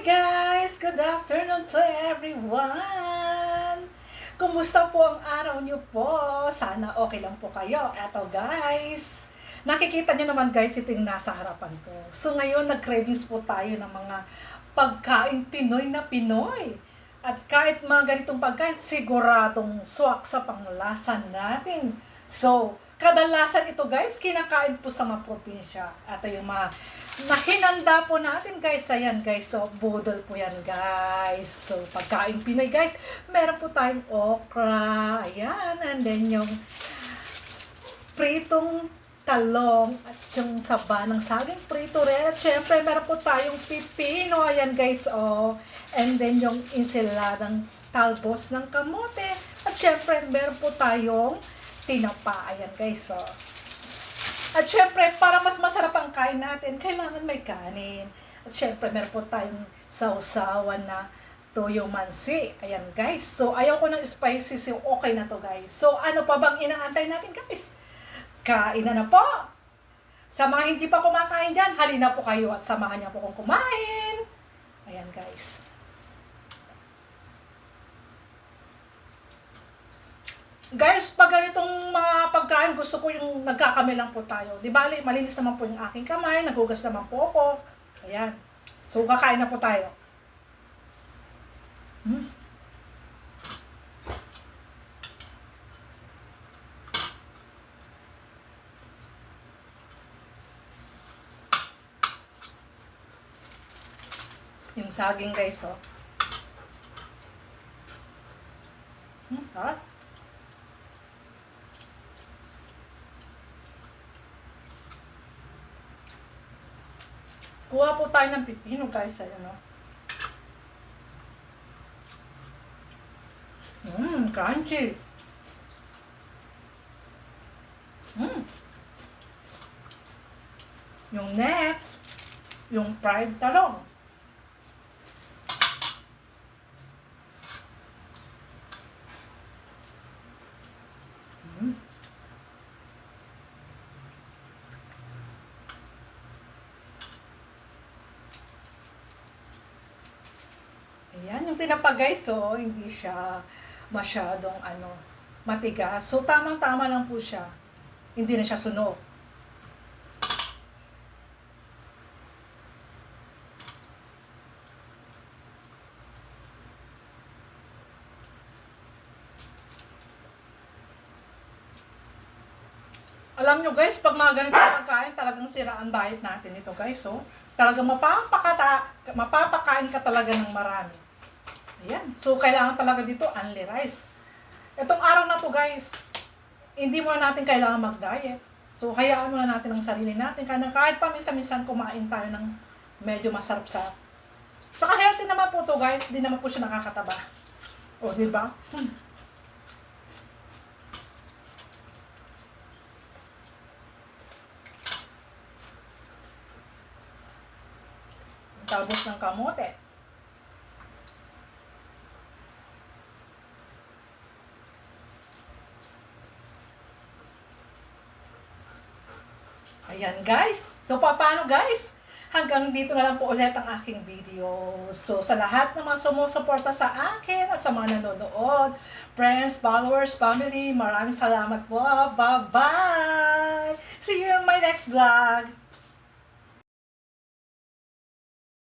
guys! Good afternoon to everyone! Kumusta po ang araw niyo po? Sana okay lang po kayo. Eto guys, nakikita niyo naman guys, ito yung nasa harapan ko. So ngayon, nag-cravings po tayo ng mga pagkain Pinoy na Pinoy. At kahit mga ganitong pagkain, siguradong swak sa panglasa natin. So, kadalasan ito guys, kinakain po sa mga probinsya. At yung mga hinanda po natin guys, ayan guys, so budol po yan guys. So, pagkain Pinoy guys, meron po tayong okra, ayan, and then yung pritong talong at yung saba ng saging prito rin. At syempre, meron po tayong pipino, ayan guys, oh. And then yung ensaladang talbos ng kamote. At syempre, meron po tayong tinapa, ayan guys, oh. At syempre, para mas masarap ang kain natin, kailangan may kanin. At syempre, meron po tayong sausawan na toyo mansi. Ayan guys. So, ayaw ko ng spicy, so okay na to guys. So, ano pa bang inaantay natin guys? Kain na po! Sa mga hindi pa kumakain dyan, halina po kayo at samahan niyo po kong kumain. Ayan guys. Guys, pag ganitong mga pagkain, gusto ko yung nagkakamay lang po tayo. Di ba, malinis naman po yung aking kamay, nagugas naman po ako. Ayan. So, kakain na po tayo. Yung saging guys, oh. Sarap. Kuha po tayo ng pipino guys, ayan o. Crunchy. Yung next, yung fried talong. Ayan, yung tinapa guys, so hindi siya masyadong matigas. So tamang-tama lang po siya. Hindi na siya sunog. Alam nyo guys, pag mga ganito pagkain, talagang sira ang diet natin ito guys. So, talagang mapapakain ka talaga ng marami. Ayan. So, kailangan talaga dito only rice. Itong araw na to guys, hindi muna natin kailangan mag-diet. So, hayaan muna natin ang sarili natin. Kahit pa minsan-minsan kumain tayo ng medyo masarap sa. Saka healthy naman po to guys, hindi naman po siya nakakataba. O, di ba? Talbos ng kamote. Ayan guys. So paano guys? Hanggang dito na lang po ulit ang aking video. So sa lahat ng mga sumusuporta sa akin at sa mga nanonood, friends, followers, family, maraming salamat po. Bye-bye! See you in my next vlog!